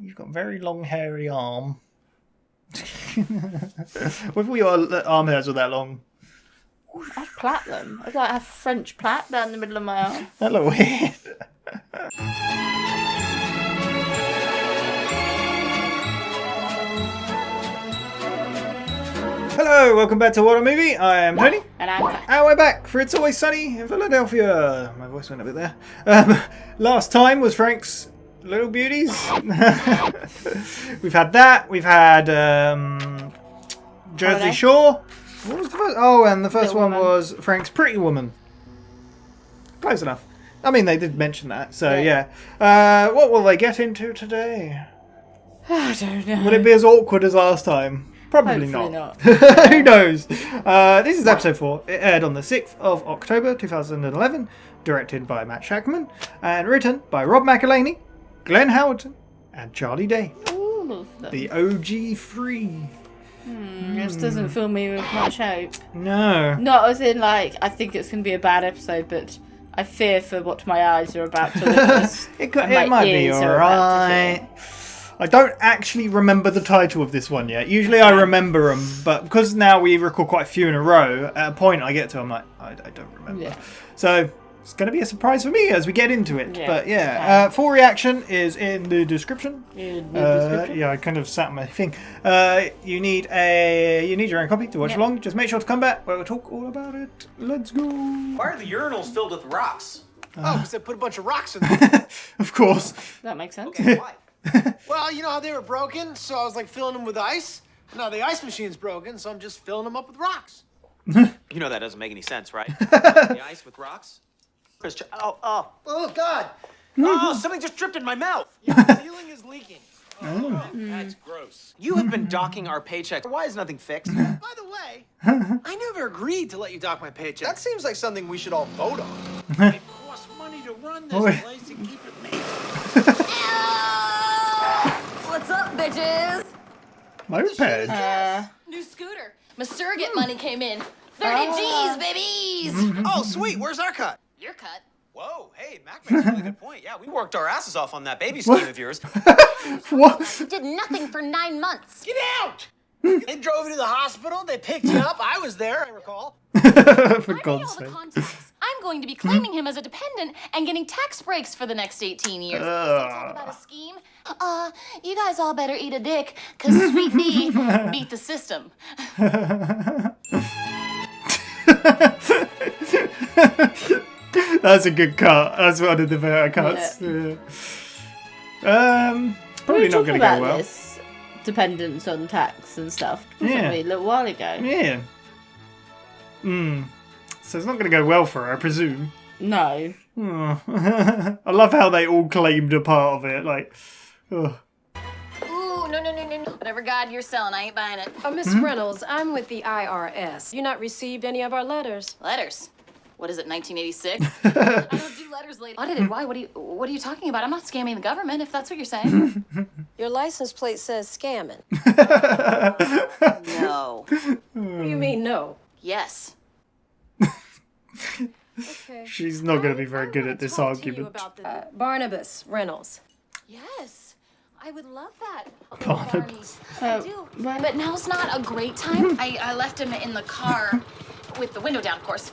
You've got very long, hairy arm. What if your arm hairs were that long? I'd plait them. I'd like have French plait down the middle of my arm. That look weird. Hello, welcome back to WhatAreMovie. I am Tony. And I'm back. And we're back for It's Always Sunny in Philadelphia. My voice went a bit there. Last time was Frank's Little Beauties. We've had that. We've had Jersey Holiday. Shore. What was the first? Oh, and the first Little one Woman. was Frank's Pretty Woman. Close enough. I mean, they did mention that, so yeah. What will they get into today? I don't know. Will it be as awkward as last time? Probably Hopefully not. not. Who knows? This is episode 4. It aired on the 6th of October 2011, directed by Matt Shakman, and written by Rob McElhenney, Glenn Howerton, and Charlie Day. All of them. The OG3. This doesn't fill me with much hope. No. Not as in, like, I think it's going to be a bad episode, but I fear for what my eyes are about to witness. It and my might be ears are about to hear. alright. I don't actually remember the title of this one yet. Usually I remember them, but because now we record quite a few in a row, at a point I get to, I'm like, I don't remember. Yeah. So it's going to be a surprise for me as we get into it. Yeah. But yeah, full reaction is in the description. In the description. Yeah, I kind of sat on my thing. You need your own copy to watch along. Just make sure to come back where we'll talk all about it. Let's go. Why are the urinals filled with rocks? Oh, because they put a bunch of rocks in there. Of course. That makes sense. Okay, why? Well, you know how they were broken, so I was like filling them with ice. Now the ice machine's broken, so I'm just filling them up with rocks. You know that doesn't make any sense, right? The ice with rocks? Christian, oh, God! oh, something just dripped in my mouth. Your ceiling is leaking. That's gross. You have been docking our paycheck. Why is nothing fixed? By the way, I never agreed to let you dock my paycheck. That seems like something we should all vote on. It costs money to run this Boy. place and keep it made. What's up, bitches? Moped. New scooter. My surrogate money came in. 30 G's, babies! Oh, sweet. Where's our cut? Your cut. Whoa, hey, Mac makes a really good point. Yeah, we worked our asses off on that baby scheme of yours. What? Did nothing for 9 months. Get out! They drove you to the hospital. They picked you up. I was there, I recall. For I made God's all sake. the contacts. I'm going to be claiming him as a dependent and getting tax breaks for the next 18 years. So talk about a scheme. You guys all better eat a dick, because Sweet D beat the system. That's a good cut. That's one of the better cuts. Yeah. Probably not going to go well. This dependence on tax and stuff, wasn't Yeah. we, a little while ago? Yeah. So it's not going to go well for her, I presume. No. Oh. I love how they all claimed a part of it. Like, oh. Ooh, no. Whatever God you're selling, I ain't buying it. Miss Reynolds, I'm with the IRS. You not received any of our letters? Letters. What is it, 1986? I don't do letters, lady. Audited? Why? What are you talking about? I'm not scamming the government, if that's what you're saying. Your license plate says scamming. No. What do you mean, no? Yes. Okay. She's not going to be very good at this You argument. about the, Barnabas Reynolds. Yes. I would love that. Barnabas. Barney, I do. But now's not a great time. I left him in the car with the window down, of course.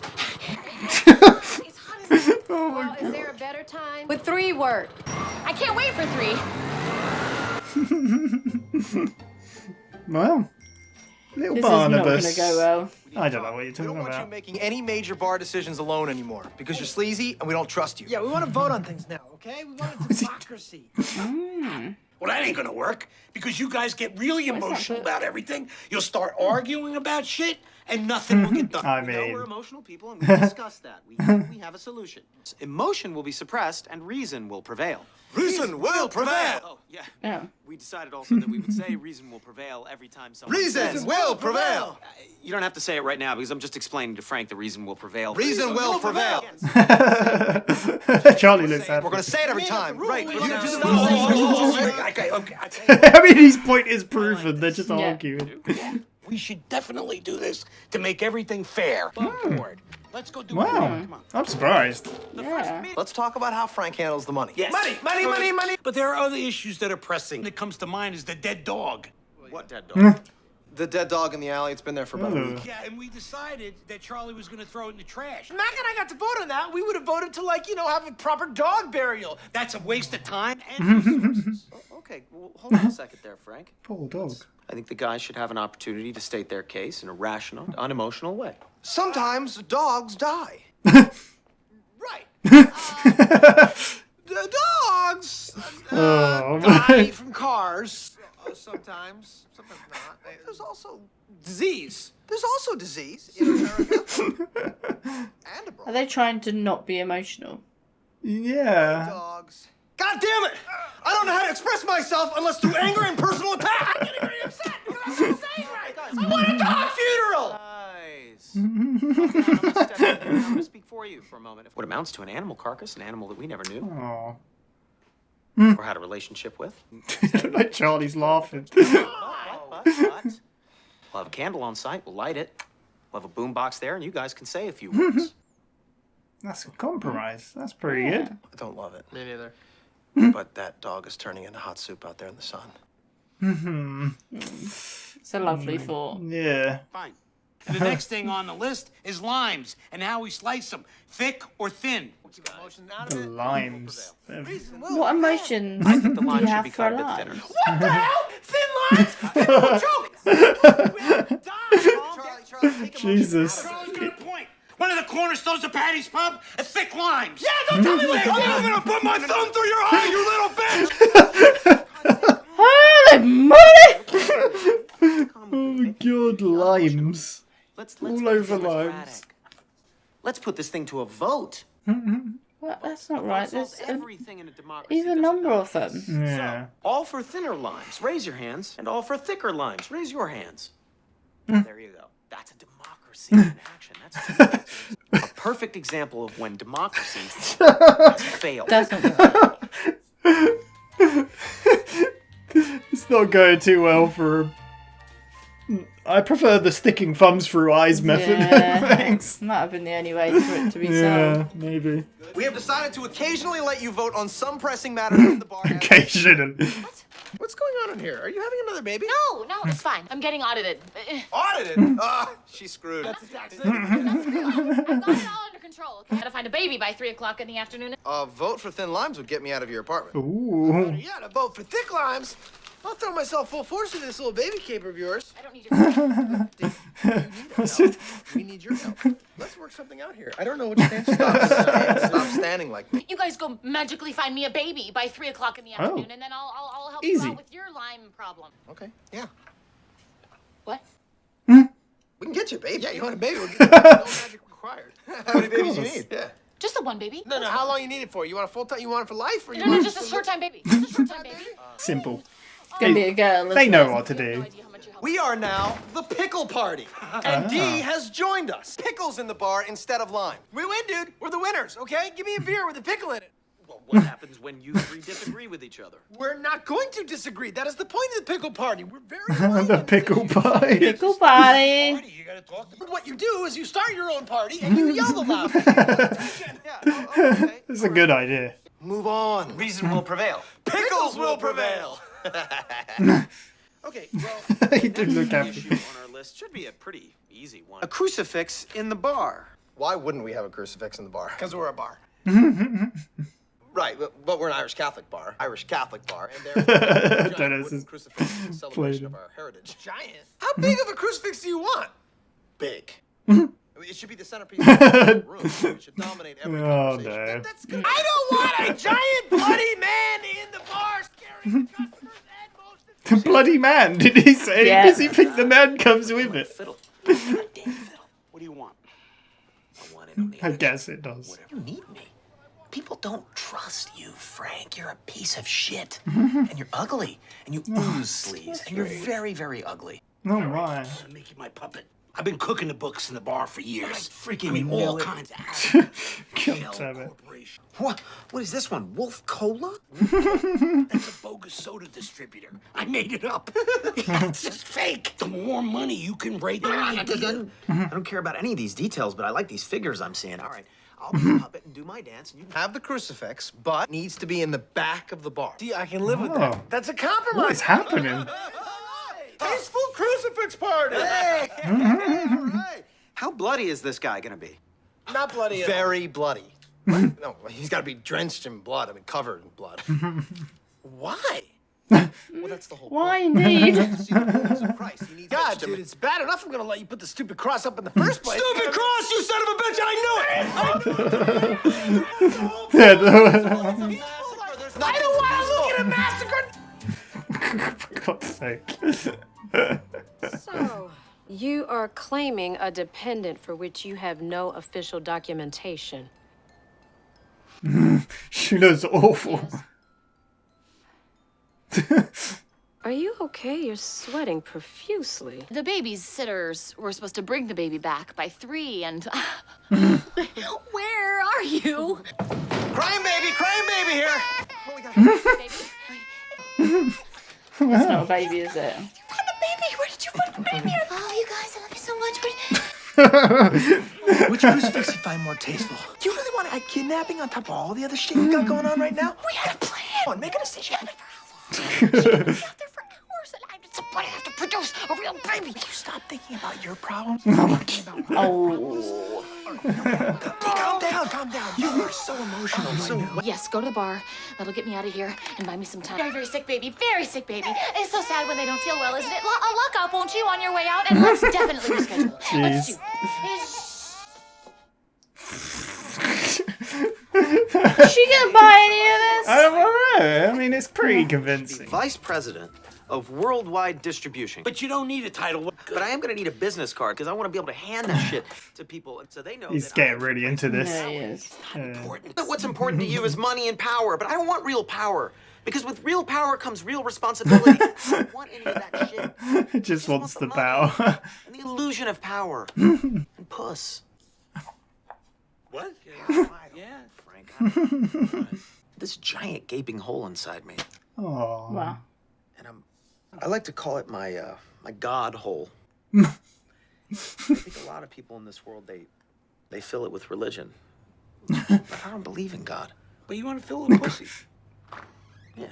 It's hot as Well, is there a better time? With 3 words. I can't wait for 3. Well, little This is not Barnabas. going to go well. I don't know what you're We don't talking want you about. making any major bar decisions alone anymore because you're sleazy and we don't trust you. Yeah, we want to vote on things now, okay? We want a democracy. Well, that ain't gonna work because you guys get really emotional about everything. You'll start arguing about shit and nothing will get done. I We know we're mean, emotional people and we discussed that. We think we have a solution. Emotion will be suppressed and reason will prevail. Reason will prevail. Oh, yeah. Oh. We decided also that we would say reason will prevail every time someone Reason says- will prevail. You don't have to say it right now because I'm just explaining to Frank the reason will prevail. Reason will prevail. Charlie looks We're happy. going to say it every time. Right. You do the Okay. I mean, his point is proven. They're just Yeah. arguing. We should definitely do this to make everything fair. Above board. Let's go do it. Wow. Come on. I'm surprised. Yeah. Let's talk about how Frank handles the money. Yes. Money. But there are other issues that are pressing. That comes to mind is the dead dog. What dead dog? The dead dog in the alley. It's been there for about a Ooh. week. Yeah, and we decided that Charlie was going to throw it in the trash. Mac and I got to vote on that. We would have voted to, like, have a proper dog burial. That's a waste of time and resources. Okay, well, hold on a second there, Frank. Poor dog. I think the guys should have an opportunity to state their case in a rational, unemotional way. Sometimes dogs die. Right. The dogs Oh, die from cars. Sometimes not. There's also Disease. disease in America and Are abroad. they trying to not be emotional? yeah. Dogs. God damn it! I don't know how to express myself unless through anger and personal attack. I'm getting very upset because I'm not saying right. I want a dog funeral. Guys. I'm going to speak for you for a moment. What amounts to an animal carcass, an animal that we never knew Oh. or had a relationship with. Like Charlie's laughing. But we'll have a candle on site, we'll light it. We'll have a boombox there, and you guys can say a few words. That's a compromise. That's pretty good. I don't love it, Me neither. but that dog is turning into hot soup out there in the sun. It's a lovely thought. Yeah. Fine. And the next thing on the list is limes and how we slice them, thick or thin. The limes. What emotions I think the do you lime should have be for cut a bit limes? thinner. What the hell? Thin lines? People joke. We have to die. Charlie, take a Jesus. Charlie's got a point. One of the cornerstones of Patty's Pub, a thick limes. Yeah, don't tell me what to do. I'm gonna put my thumb through your eye, you little bitch! Holy moly! Oh god, limes. Let's All make over it limes. democratic. Let's put this thing to a vote. Well, that's not right. There's Everything in a democracy. even a doesn't number matter. of them. Yeah. All for thinner limes, raise your hands. And all for thicker limes, raise your hands. There you go. That's a democracy in action. That's a perfect example of when democracy has failed. Doesn't work. It's not going too well for him. I prefer the sticking thumbs through eyes method. Yeah, Thanks. might have been the only way for it to be Yeah, solved. maybe. We have decided to occasionally let you vote on some pressing matters in the bar. Occasionally. What's going on in here? Are you having another baby? No, it's fine. I'm getting audited. Audited? She's screwed. I've got it all under control. Okay? Gotta find a baby by 3 o'clock in the afternoon. A vote for thin limes would get me out of your apartment. Ooh. Yeah, to vote for thick limes. I'll throw myself full force into this little baby caper of yours. I don't need your We need your help. Let's work something out here. I don't know what stance. Stop standing like me. You guys go magically find me a baby by 3 o'clock in the afternoon, and then I'll help Easy. you out with your Lyme problem. Okay. Yeah. What? We can get you a baby. Yeah, you want a baby? We'll get no magic required. How many babies you need? Yeah. Just the one baby? No, how long you need it for? You want a full time? You want it for life? Or you No, want just a short-time baby. Just a short-time baby. Simple. It's gonna be a girl. They isn't know it? what to No do. idea how much you help. We are now the Pickle Party. And Dee has joined us. Pickles in the bar instead of lime. We win, dude. We're the winners, okay? Give me a beer with a pickle in it. Well, what happens when you three disagree with each other? We're not going to disagree. That is the point of the pickle party. We're very aligned The on pickle this. pie. Pickle party. Party, you gotta talk to What you do is you start your own party and you yell the loudest. Yeah, okay. It's a good idea. Move on. Reason will prevail. Pickles will prevail. Okay, well, He did look the happy. issue on our list should be a pretty easy one. A crucifix in the bar. Why wouldn't we have a crucifix in the bar? Because we're a bar. Right, but we're an Irish Catholic bar. Irish Catholic bar, and therefore, Dennis is crucifix is a celebration of played. our heritage. Giant. How big of a crucifix do you want? Big. I mean, it should be the centerpiece of the room. It should dominate every Oh conversation. no. That's good. I don't want a giant bloody man in the bar scaring the customers and most of The bloody man, did he say? Yeah. Does he think the man comes with it? Fiddle. What do you want? I want it on the I guess it does. You need me. People don't trust you, Frank. You're a piece of shit. And you're ugly. And you ooze sleaze. And you're very, very ugly. Oh my. I'll make you my puppet. I've been cooking the books in the bar for years. freaking I mean, all millet. kinds of acid. God damn it. Corporation. What is this one? Wolf Cola? That's a bogus soda distributor. I made it up. It's just fake. The more money you can rake in, I don't care about any of these details, but I like these figures I'm seeing. All right, I'll be a puppet and do my dance, and you Have the crucifix, but needs to be in the back of the bar. See, I can live with that. That's a compromise. What is happening? Tasteful crucifix party. Hey! All right. How bloody is this guy gonna be? Not bloody. Very bloody. No, he's got to be drenched in blood. I mean, covered in blood. Why? Well, that's the whole Why point. indeed? See the wounds of Christ. He needs God, dude, it's bad enough I'm gonna let you put the stupid cross up in the first place. Stupid cross, you son of a bitch! I knew it! I don't want to look at a massacre. For God's sake. So, you are claiming a dependent for which you have no official documentation. She looks awful. Are you okay? You're sweating profusely. The baby's sitters were supposed to bring the baby back by 3 and... Where are you? Crying baby here. It's not a baby, is it? Find the baby! Where did you find the baby? Oh, you guys, I love you so much. Which crucifix you find more tasteful? Do you really want to add kidnapping on top of all the other shit you got going on right now? We had a plan. Come on, make a decision. She was out there for hours, and I have to produce a real baby. You stop thinking about your problems. Oh. Calm down. You are so emotional right now. Yes, go to the bar. That'll get me out of here and buy me some time. Very, very sick baby. Very sick baby. It's so sad when they don't feel well, isn't it? Look up, won't you, on your way out? And let's definitely reschedule. Let's do. Is she gonna buy any of this? I don't know. I mean, it's pretty convincing. Vice president of worldwide distribution. But you don't need a title. But I am gonna need a business card because I want to be able to hand that shit to people, so they know. He's that getting really into this. Yeah, he is. But what's important to you is money and power. But I don't want real power because with real power comes real responsibility. I don't want any of that shit. He just wants the money power. and the illusion of power and puss. What? Yeah. Frank. This giant gaping hole inside me, Oh. Wow. and I like to call it my my God hole. I think a lot of people in this world they fill it with religion, but I don't believe in God. But you want to fill with pussy. Yeah.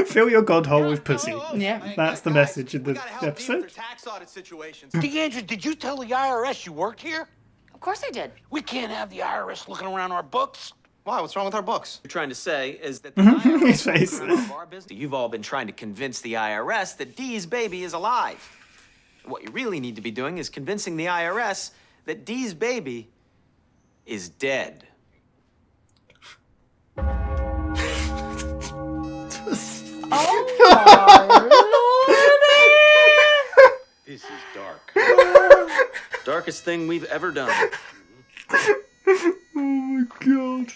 Fill your god hole with pussy. Yeah. That's the message of the episode. Tax audit situations. DeAndre, did you tell the IRS you worked here? Of course I did. We can't have the IRS looking around our books. Why? What's wrong with our books? You're trying to say is that His face. of our business. You've all been trying to convince the IRS that Dee's baby is alive. What you really need to be doing is convincing the IRS that Dee's baby is dead. This is dark. Darkest thing we've ever done. Oh my god.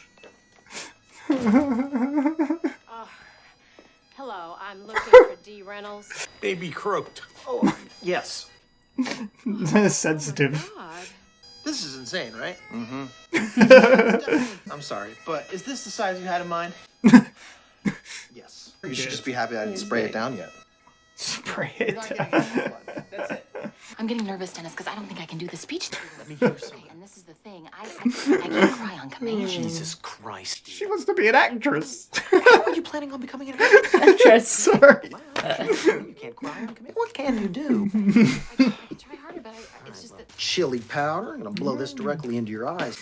Hello, I'm looking for D. Reynolds. Baby croaked. Oh, yes. Sensitive. God. This is insane, right? Mm-hmm. I'm sorry, but is this the size you had in mind? Yes. You should just be happy I didn't spray it down yet. Spray it. That's it. I'm getting nervous, Dennis, because I don't think I can do the speech. Let me hear something. And this is the thing. I can't cry on command. Jesus Christ. She wants to be an actress. How are you planning on becoming an actress? Actress. Sorry. You can't cry on command. What can you do? I can try harder, but it's just that... Chili powder. I'm gonna blow this directly into your eyes.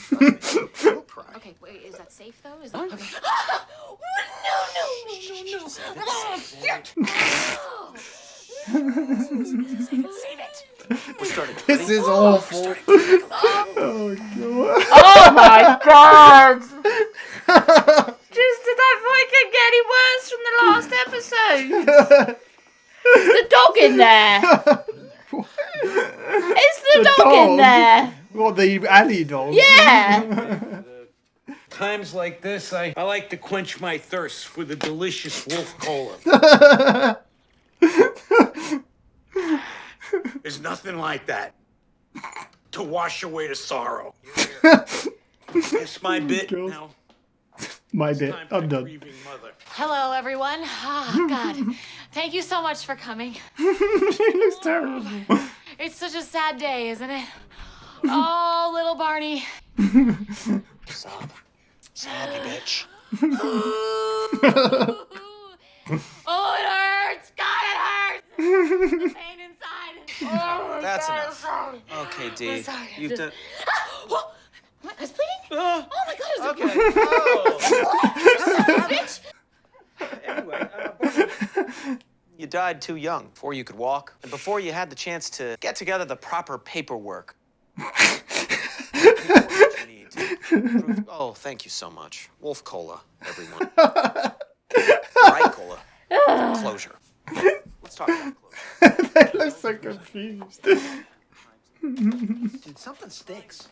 Don't cry. Okay, wait, is that safe, though? Is that... Okay. Save it. We're starting. This is awful. Oh god. Oh my god! Just did I thought it could get any worse from the last episode? Is the dog in there? Is the dog in there? What, the alley dog? Yeah. Times like this, I like to quench my thirst with a delicious wolf cola. Nothing like that. To wash away the sorrow. It's my bit God. now. My bit. Time for I'm the done. grieving mother. Hello, everyone. Oh, God. Thank you so much for coming. She looks terrible. It's such a sad day, isn't it? Oh, little Barney. Sob. Sob, you bitch. Oh, it hurts. God, it hurts. The pain inside. Oh, That's God, enough. sorry. Okay, Dee. I'm sorry. You've done. What? I was bleeding? Oh, my God. It was Okay. bitch. Anyway, you died too young, before you could walk, and before you had the chance to get together the proper paperwork. Paperwork you need to prove- Oh, thank you so much. Wolf Cola, everyone. Right Cola. Closure. Let's talk about closure. They look so confused. Dude, something stinks.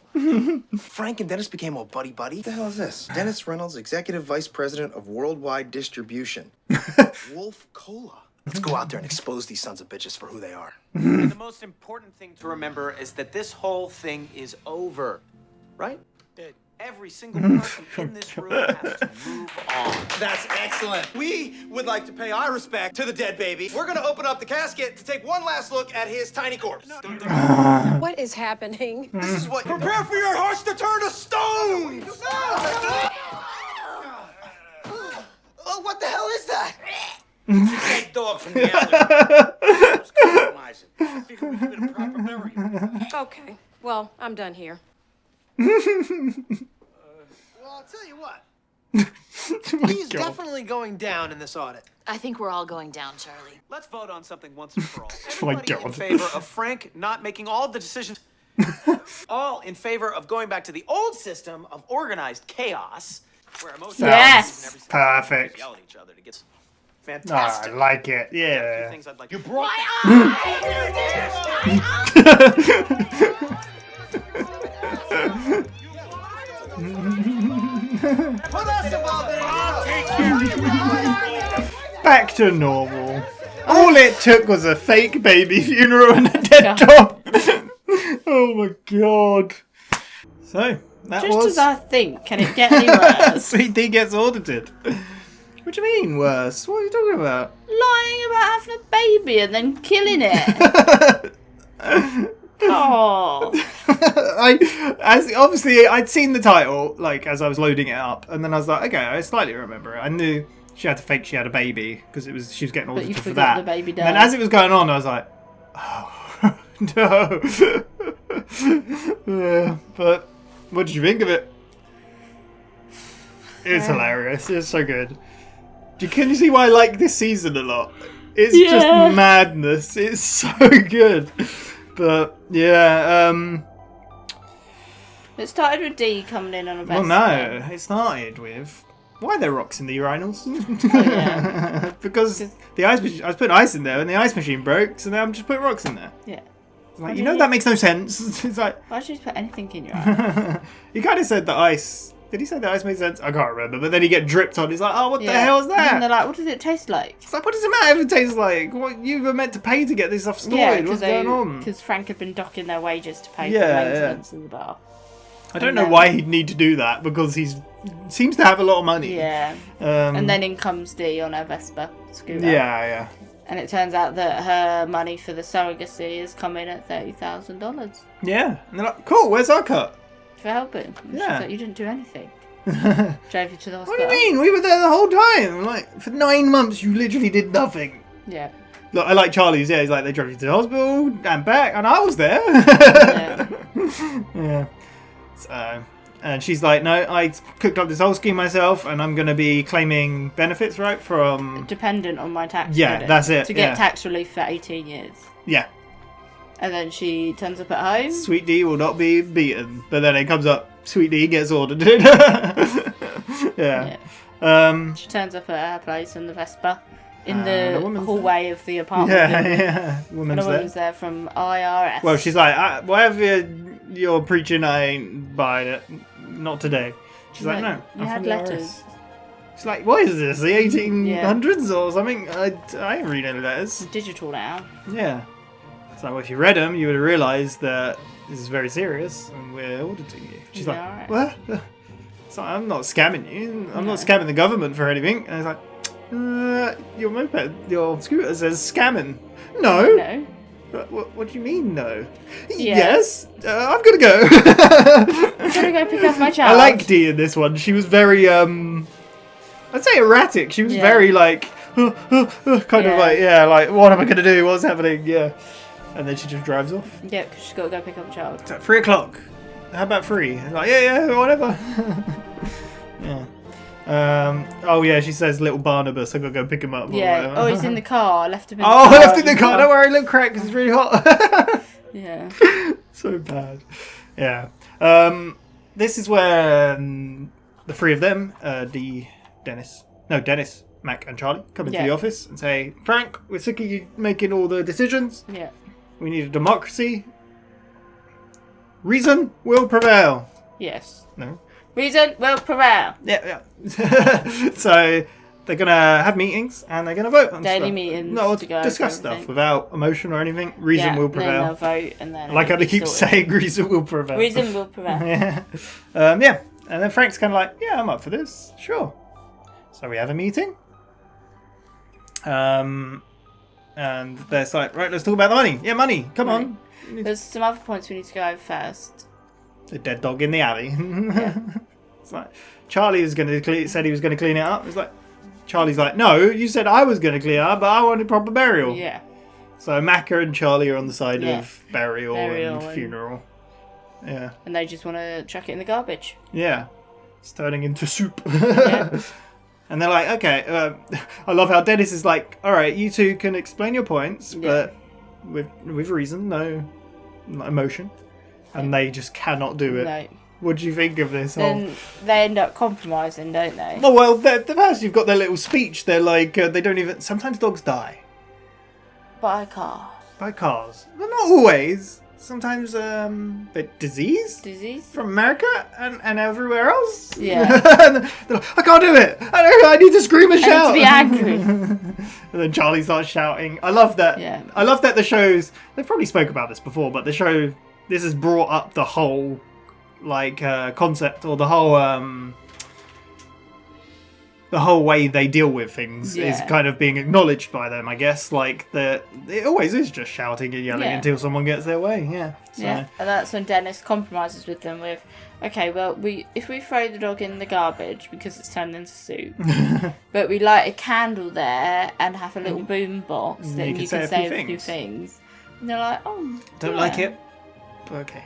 Frank and Dennis became all buddy-buddy. What the hell is this? Dennis Reynolds, Executive Vice President of Worldwide Distribution. Wolf Cola. Let's go out there and expose these sons of bitches for who they are. And the most important thing to remember is that this whole thing is over, right? That every single person in this room has to move on. That's excellent. We would like to pay our respect to the dead baby. We're gonna open up the casket to take one last look at his tiny corpse. What is happening? This is what. Prepare for your hearts to turn to stone. Oh, what the hell is that? Dead dog from the alley. Let's compromise it. I figure we give it a proper burial. Okay, well, I'm done here. Well, I'll tell you what. He's God. definitely going down in this audit. I think we're all going down, Charlie. Let's vote on something once and for all. My Everybody in God. favor of Frank not making all the decisions. All in favor of going back to the old system of organized chaos, where emotions Yes. and every Perfect. yell at each other to get Oh, I fantastic. like it. A few Yeah. things I'd like You to brought Put us involved in it. Back to normal. All it took was a fake baby funeral and a dead dog. Oh my God. So, that Just was... as I think, can it get any worse? Sweet Tea gets audited. What do you mean worse? What are you talking about? Lying about having a baby and then killing it. Oh. Obviously I'd seen the title like as I was loading it up, and then I was like, okay, I slightly remember it. I knew she had to fake she had a baby because she was getting But you audited for forgot that. the baby And died. as it was going on, I was like, oh no. Yeah, but what did you think of it? It's hilarious. It's so good. Can you see why I like this season a lot? It's just madness. It's so good. But yeah, It started with D coming in on a well, vest. no, it started with why are there rocks in the urinals? yeah. Because the ice machine, I was putting ice in there and the ice machine broke, so now I'm just putting rocks in there. Yeah. It's like, that makes no sense. It's like Why should you put anything in your eye? he kind of said the ice. Did he say the ice made sense? I can't remember. But then he get dripped on. He's like, oh, what the hell is And then that? they're like, what does it taste like? It's like, what does it matter if it tastes like? What you were meant to pay to get this stuff stored? Yeah, What's going on? because Frank had been docking their wages to pay Yeah, for yeah. maintenance in the bar. I don't and know then- why he'd need to do that because seems to have a lot of money. Yeah. And then in comes D on her Vespa scooter. Yeah. And it turns out that her money for the surrogacy has come in at $30,000 Yeah. And they're like, cool, where's our cut? for helping. And she's Yeah. like, you didn't do anything. Drove you to the What hospital. do you mean? We were there the whole time. Like, for 9 months, you literally did nothing. Yeah. Look, I like Charlie's, yeah, he's like, they drove you to the hospital and back, and I was there. Yeah. Yeah. So, and she's like, no, I cooked up this whole scheme myself, and I'm going to be claiming benefits, right, from... Dependent on my tax Yeah, credit that's it, to get yeah. tax relief for 18 years. Yeah. And then she turns up at home. Sweet D will not be beaten. But then it comes up, Sweet D gets audited. Yeah. She turns up at her place in the Vespa in the the woman's hallway of the apartment Yeah, building. yeah. And Woman's a there. woman's there from IRS. Well, she's like, whatever you're preaching, I ain't buying it. Not today. She's like, no. You I'm had from the letters. IRS. She's like, what is this? The 1800s or something? I ain't reading any letters. It's digital now. Yeah. So like, well, if you read them, you would have realised that this is very serious and we're auditing you. She's like, right. what? It's like, I'm not scamming you. I'm not scamming the government for anything. And it's like, your moped, your scooter says scamming. No. No. What do you mean, no? Yeah. Yes. I'm going to go. I'm going to go pick up my child. I like Dee in this one. She was very, I'd say erratic. She was very, like, kind of like, like, what am I going to do? What's happening? Yeah. And then she just drives off. Yeah, because she's got to go pick up a child. It's at 3 o'clock. How about 3? Like, yeah, whatever. yeah. Oh, yeah, she says little Barnabas. I got to go pick him up. Yeah. Oh, he's in the car. I left him in the car. car. I left him in the car. Don't worry, little crack, because it's really hot. Yeah. So bad. Yeah. This is where the 3 of them, Dennis, Mac, and Charlie, come into the office and say, Frank, we're sick of you making all the decisions. Yeah. We need a democracy. Reason will prevail. Yes. No. Reason will prevail. Yeah. So they're going to have meetings and they're going to vote on daily stuff. meetings. No, to go discuss stuff without emotion or anything. Reason will prevail. And then they'll vote and then. Like how they keep saying, reason will prevail. Reason will prevail. Yeah. Yeah. And then Frank's kind of like, yeah, I'm up for this. Sure. So we have a meeting. And they're like, right, let's talk about the money. Yeah, money. Come on. There's some other points we need to go over first. The dead dog in the alley. It's like Charlie was going to said he was going to clean it up. It's like Charlie's like, no, you said I was going to clean it up, but I wanted proper burial. Yeah. So Macca and Charlie are on the side of burial and funeral. Yeah. And they just want to chuck it in the garbage. Yeah. It's turning into soup. Yeah. And they're like, okay. I love how Dennis is like, all right, you two can explain your points, but with reason, no emotion. And they just cannot do it. No. What do you think of this? Then they end up compromising, don't they? Oh, well, the first you've got their little speech. They're like, they don't even... Sometimes dogs die. By a car. By cars. But not always. Sometimes they're disease? Disease? From America and everywhere else? Yeah. They're like, I can't do it! I need to scream and shout! I need to be angry. And then Charlie starts shouting. I love that. Yeah. I love that the shows... They've probably spoke about this before, but the show... This has brought up the whole, like, concept, or the whole way they deal with things is kind of being acknowledged by them, I guess. Like, it always is just shouting and yelling until someone gets their way, So. Yeah, and that's when Dennis compromises with them with, okay, well, if we throw the dog in the garbage because it's turned into soup, but we light a candle there and have a little boom box, then you can say a few things. And they're like, oh, don't like it. Okay.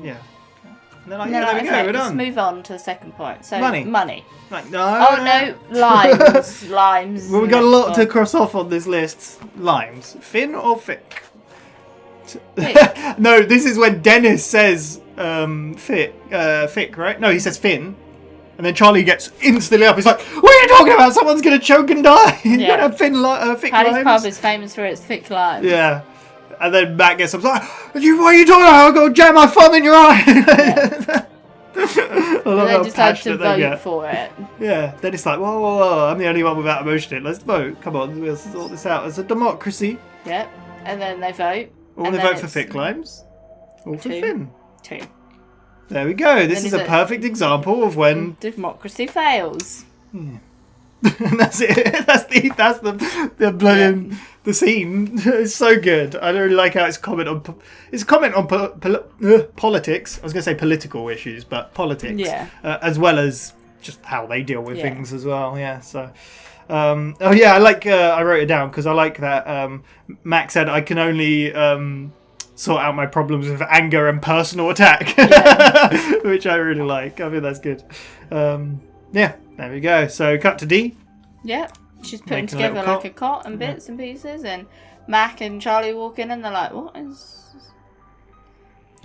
Yeah. And they're like, there we go, we're done. Let's move on to the second point. So money. Like, no. Oh no, limes. Well, we got a lot to cross off on this list. Limes. Finn or Fick? No, this is when Dennis says Fick, right? No, he says Finn. And then Charlie gets instantly up. He's like, what are you talking about? Someone's going to choke and die. You don't have Fick Paddy's limes. pub is famous for its thick limes. Yeah. And then Matt gets up, like, what are you talking about? I'm going to jam my thumb in your eye. I love they decide to vote for it. Yeah. Then it's like, whoa, I'm the only one without emotion. Let's vote. Come on, we'll sort this out. It's a democracy. Yep. And then they vote. Or they vote for Thick Limes. Or for Finn. 2. There we go. This is a perfect example of when democracy fails. Yeah. And that's it. That's the bloody the scene. It's so good. I don't really like how it's comment on politics. I was going to say political issues, but politics. Yeah. As well as just how they deal with things as well. Yeah. So. I like. I wrote it down because I like that. Max said I can only sort out my problems with anger and personal attack, which I really like. I think that's good. There we go. So cut to D. Yeah, she's putting together like a cot and bits and pieces, and Mac and Charlie walk in and they're like, "What is?"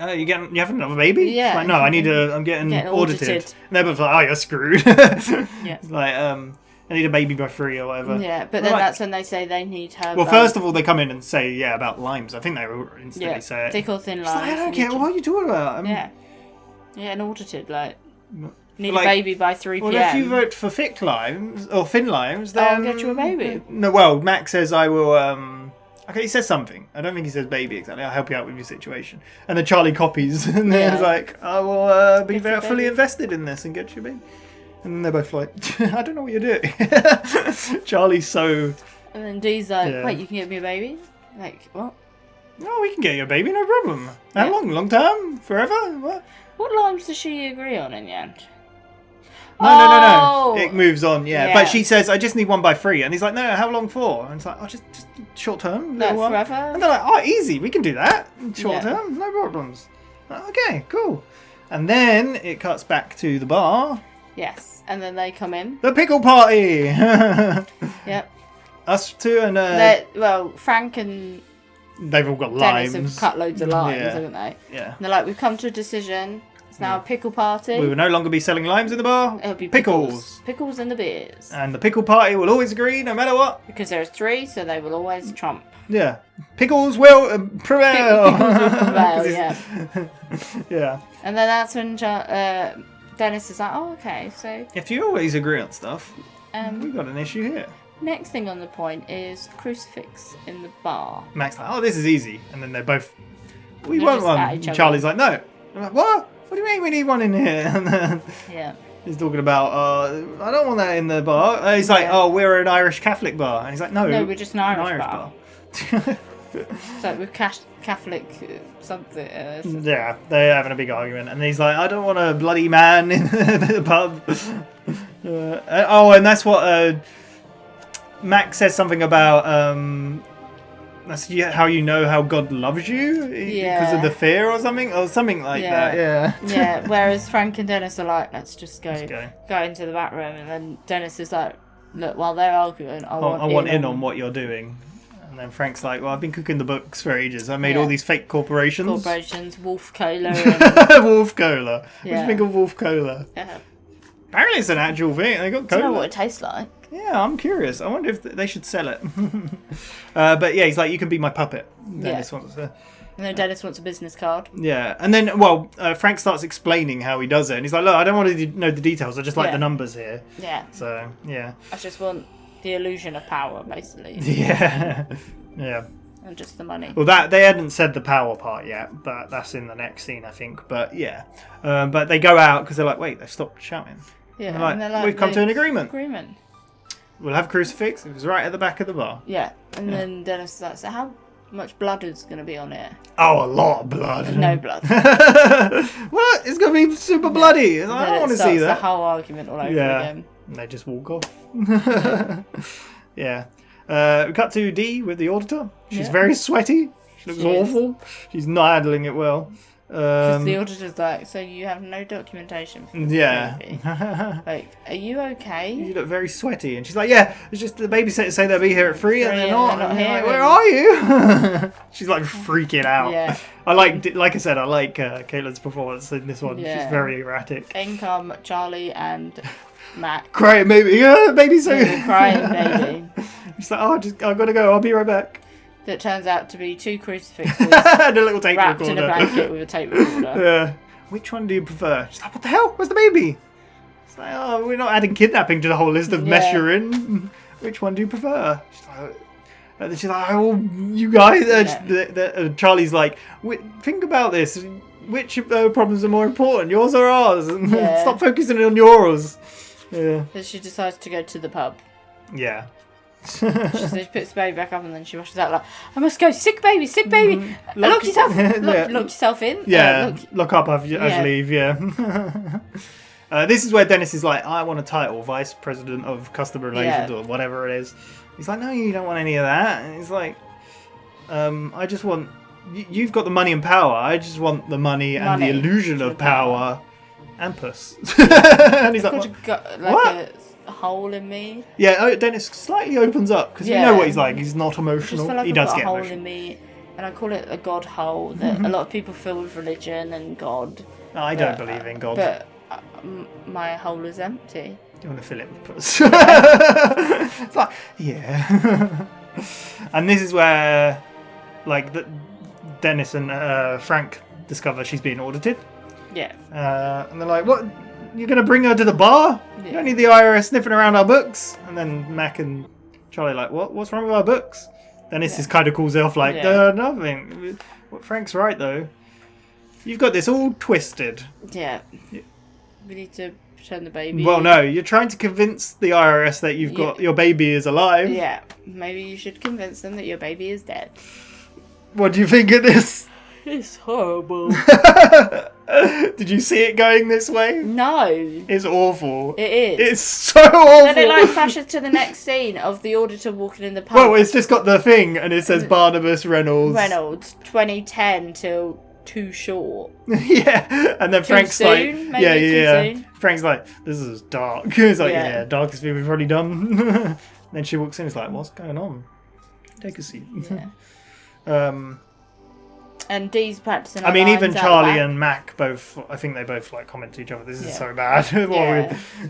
Oh, you having another baby? Yeah. It's like, no, I'm getting audited. And they're both like, oh, you're screwed. It's like, I need a baby by 3 or whatever. Yeah, but then that's when they say they need her. Well, first of all, they come in and say, about limes. I think they will instantly say it. Thick or thin limes. Like, I don't care. What are you talking about? Yeah, and audited, like, need a baby by 3 p.m. Well, if you vote for thick limes, or thin limes, then... I'll get you a baby. No, well, Max says I will Okay, he says something. I don't think he says baby exactly. I'll help you out with your situation. And then Charlie copies, and then he's like, I will be very fully invested in this and get you a baby. And then they're both like, I don't know what you're doing. Charlie's so... And then Dee's like, wait, you can get me a baby? Like, what? No, we can get you a baby, no problem. How long? Long term? Forever? What limes does she agree on in the end? No. It moves on, But she says, I just need one by 3. And he's like, no, how long for? And it's like, just short term. No, forever. And they're like, oh, easy. We can do that. Short term. No problems. Okay, cool. And then it cuts back to the bar. Yes. And then they come in. The pickle party. Yep. Us two and... well, Frank and... They've all got limes. Dennis have cut loads of limes, haven't they? Yeah. And they're like, we've come to a decision. It's now a pickle party. We will no longer be selling limes in the bar. It'll be pickles. Pickles and the beers. And the pickle party will always agree, no matter what. Because there's 3, so they will always trump. Yeah. Pickles will prevail. Pickles will prevail, yeah. Yeah. And then that's when Dennis is like, oh, okay, so... If you always agree on stuff, we've got an issue here. Next thing on the point is crucifix in the bar. Mac's like, oh, this is easy. And then they're both, we want one. And Charlie's like, no. I'm like, what? What do you mean we need one in here? And then he's talking about, I don't want that in the bar. He's like, oh, we're an Irish Catholic bar. And he's like, no, we're just an Irish bar. So we're Catholic something. Yeah, they're having a big argument. And he's like, I don't want a bloody man in the pub. And that's what... Mac says something about that's how you know how God loves you because of the fear or something like that. Yeah. Whereas Frank and Dennis are like, let's just go into the back room, and then Dennis is like, look, while they're arguing, I want in on what you're doing. And then Frank's like, well, I've been cooking the books for ages. I made all these fake corporations. Wolf Cola. And... Wolf Cola. What do you think of Wolf Cola? Yeah. Apparently it's an actual thing. They got cola. I don't know what it tastes like. Yeah, I'm curious. I wonder if they should sell it. But yeah, he's like, you can be my puppet. Dennis wants to... And then Dennis wants a business card. Yeah, and then, Frank starts explaining how he does it. And he's like, look, I don't want to know the details. I just like the numbers here. Yeah. So, yeah. I just want the illusion of power, basically. Yeah. Yeah. And just the money. Well, they hadn't said the power part yet, but that's in the next scene, I think. But yeah. But they go out because they're like, wait, they've stopped shouting. Yeah. And they're like, we've come to an agreement. We'll have a crucifix. It was right at the back of the bar. Yeah. And then Dennis is like, so how much blood is going to be on it? Oh, a lot of blood. No blood. What? It's going to be super bloody. I don't want to see that. The whole argument all over again. And they just walk off. Yeah. We cut to Dee with the auditor. She's very sweaty. She looks awful. She's not handling it well. Because the auditor's like, so you have no documentation for this movie. Like, are you okay? You look very sweaty. And she's like, yeah, it's just the babysitters say they'll be here at 3 and they're not. And they're like, where are you? She's like freaking out. Yeah. Like I said, I like Caitlin's performance in this one. Yeah. She's very erratic. In come Charlie and Mac. Crying baby. Baby's so crying baby. She's like, I've got to go. I'll be right back. That turns out to be 2 crucifixes and a little tape wrapped recorder. in a blanket with a tape recorder. Yeah. Which one do you prefer? She's like, what the hell? Where's the baby? It's like, oh, we're not adding kidnapping to the whole list of mess you're in. Which one do you prefer? She's like, oh, you guys. Charlie's like, think about this. Which problems are more important, yours or ours? Stop focusing on yours. Yeah. So she decides to go to the pub. Yeah. She puts the baby back up and then she rushes out like, I must go, sick baby. Lock yourself in. Yeah, lock up as you leave, this is where Dennis is like, I want a title, Vice President of Customer Relations or whatever it is. He's like, no, you don't want any of that. And he's like, I just want, you've got the money and power. I just want the money and the illusion of power and puss. And he's like, what? A hole in me. Yeah, Dennis slightly opens up because we know what he's like. He's not emotional. I just feel like he does got get a hole emotional. in me, and I call it a God hole that a lot of people fill with religion and God. I don't believe in God. But my hole is empty. You want to fill it with puss? It's like, yeah. And this is where, like, Dennis and Frank discover she's being audited. Yeah. And they're like, what? You're going to bring her to the bar? Yeah. You don't need the IRS sniffing around our books? And then Mac and Charlie are like, what? What's wrong with our books? Dennis is kind of calls it off like, nothing. Frank's right, though. You've got this all twisted. Yeah. We need to pretend the baby... Well, no, you're trying to convince the IRS that you've got your baby is alive. Yeah. Maybe you should convince them that your baby is dead. What do you think of this? It's horrible. Did you see it going this way? No. It's awful. It is. It's so awful. Then it flashes to the next scene of the auditor walking in the pub. Well, it's just got the thing and it says Barnabas Reynolds. 2010 till too short. Yeah. And then Frank's soon? like, Maybe too soon? Frank's like, this is dark. He's like, darkest thing we've already done. Then she walks in and is like, what's going on? Take a seat. Yeah. And Dee's practicing. I mean, even Charlie and Mac both. I think they both like comment to each other. This is so bad.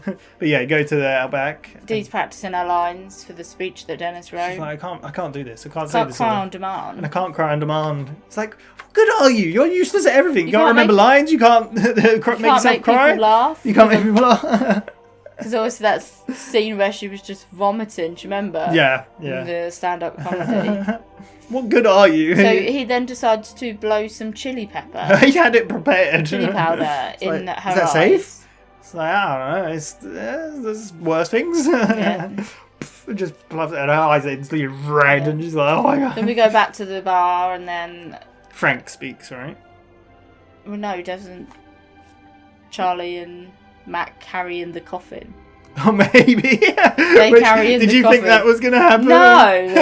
But yeah, go to the outback. Dee's practicing her lines for the speech that Dennis wrote. She's like, I can't do this. I can't say Can't this. cry on demand. And I can't cry on demand. It's like, what good are you? You're useless at everything. You can't remember lines. You can't make yourself cry. People laugh. You can't make people laugh. Because obviously that scene where she was just vomiting. Do you remember? Yeah. The stand-up comedy. What good are you? So he then decides to blow some chili pepper. He had it prepared. Chili powder in her eyes. Is that safe? It's like, I don't know. There's worse things. Yeah. Just blows it, and her eyes are instantly red, and she's like, oh my god. Then we go back to the bar, and then Frank speaks, right? Well, no, he doesn't. Charlie and Mac carry in the coffin. Oh, maybe. They carry in the coffin. Did you think that was going to happen? No.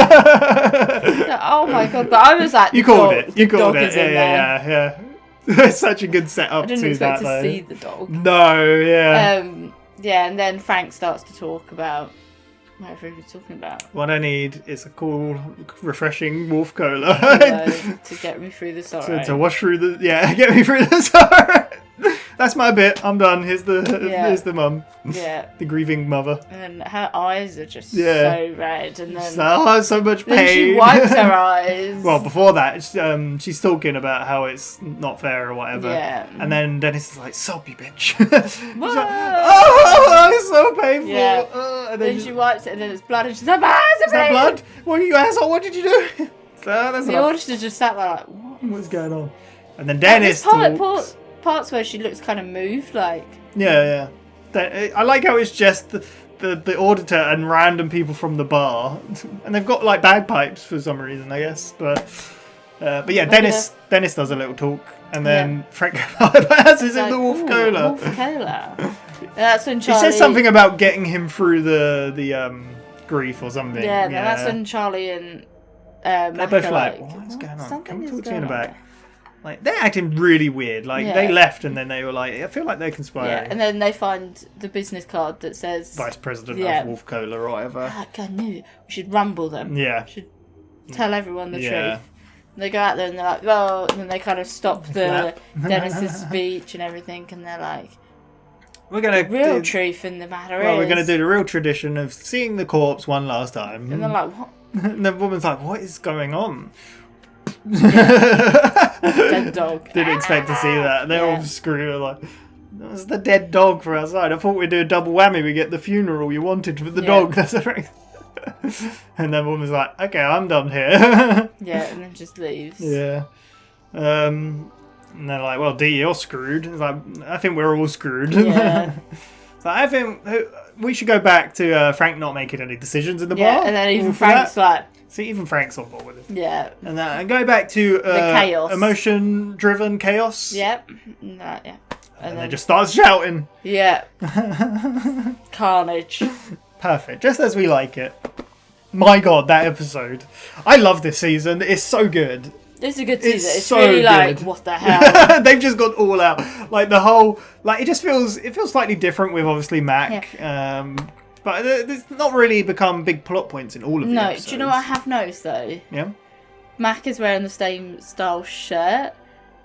Oh my god! But I was like, you called it. You called it. Yeah. It's such a good setup. I didn't expect to see the dog. No. Yeah. Yeah, and then Frank starts to talk about whatever he was talking about. What I need is a cool, refreshing wolf cola to get me through the sorrow. To wash through the get me through the sorrow. That's my bit. I'm done. Here's the mum. Yeah. The grieving mother. And her eyes are just so red, and then so much pain. Then she wipes her eyes. Well, before that, she's talking about how it's not fair or whatever. Yeah. And then Dennis is like, "Sob, you bitch." She's like, oh, it's so painful. Yeah. And then she wipes it, and then it's blood, and she's like, "Is that blood? What are you asshole? What did you do?" The auditor just sat there like, "What's going on?" And then Dennis talks. Parts where she looks kind of moved, like... Yeah. I like how it's just the auditor and random people from the bar. And they've got, like, bagpipes for some reason, I guess. But yeah, Dennis does a little talk. And then Frank passes him the Wolf Cola. Wolf Cola. That's when Charlie... He says something about getting him through the grief or something. Yeah, that's when Charlie and they're both like, what's going on? Can we talk to you in the back? Like, they're acting really weird. Like, they left and then they were like, I feel like they're conspiring. Yeah, and then they find the business card that says... Vice President of Wolf Cola or whatever. I knew. We should rumble them. Yeah. We should tell everyone the truth. And they go out there and they're like, oh, and then they kind of stop the Dennis's speech and everything, and they're like, we're gonna the real truth in the matter is... we're going to do the real tradition of seeing the corpse one last time. And they're like, what? And the woman's like, what is going on? Dead dog. Didn't expect to see that. They're all screaming like, that was the dead dog for outside. I thought we'd do a double whammy. We get the funeral you wanted for the dog. That's right. And then the woman's like, okay, I'm done here. Yeah, and then just leaves. Yeah. And they're like, well, D, you're screwed. It's like, I think we're all screwed. Yeah. So I think we should go back to Frank not making any decisions in the bar. Yeah, and then even Frank's like... See, even Frank's on board with it. Yeah. And go back to the chaos. Emotion-driven chaos. Yep. Yeah. And then it just starts shouting. Yeah. Carnage. Perfect. Just as we like it. My God, that episode. I love this season. It's so good. It's a good season. It's so really good. like, what the hell? They've just gone all out. Like the whole, like it feels slightly different with obviously Mac. Yeah. But it's not really become big plot points in all of the episodes. Do you know what I have noticed though? Yeah. Mac is wearing the same style shirt,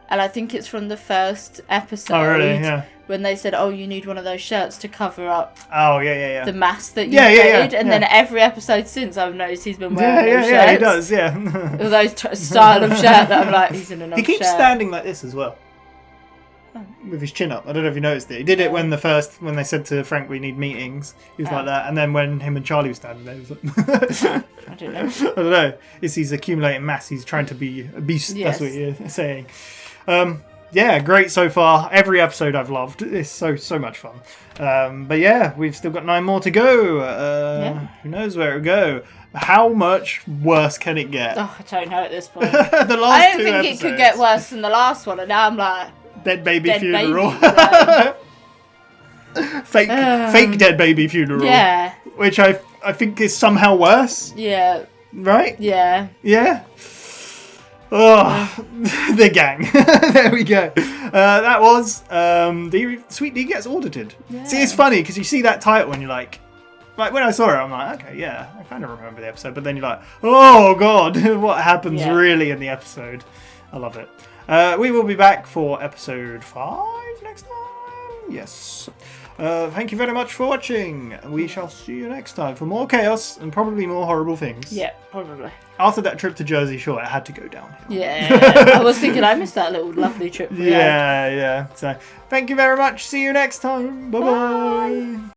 and I think it's from the first episode. Oh really? Yeah. When they said, "Oh, you need one of those shirts to cover up." Oh yeah. The mask that you made, and then every episode since I've noticed he's been wearing those shirts. Yeah, he does. Yeah. All those style of shirt that I'm like, he's in enough. He keeps standing like this as well. with his chin up. I don't know if you noticed it. He did it when they said to Frank, we need meetings. He was like that. And then when him and Charlie were standing there, he was like... I don't know. I don't know. It's he's accumulating mass. He's trying to be a beast. Yes. That's what you're saying. Yeah, great so far. Every episode I've loved. It's so much fun. But yeah, we've still got 9 more to go. Who knows where it'll go. How much worse can it get? Oh, I don't know at this point. I don't think it could get worse than the last one, and now I'm like... Dead baby funeral. Fake dead baby funeral. Yeah. Which I think is somehow worse. Yeah. Right? Yeah. Yeah? Oh, the gang. There we go. That was Sweet D Gets Audited. Yeah. See, it's funny because you see that title and you're like when I saw it, I'm like, okay, yeah, I kind of remember the episode. But then you're like, oh god, what happens really in the episode? I love it. We will be back for episode 5 next time. Yes. Thank you very much for watching. We shall see you next time for more chaos and probably more horrible things. Yeah, probably. After that trip to Jersey Shore, it had to go downhill. Yeah. I was thinking I missed that little lovely trip. Yeah. So, thank you very much. See you next time. Bye-bye. Bye.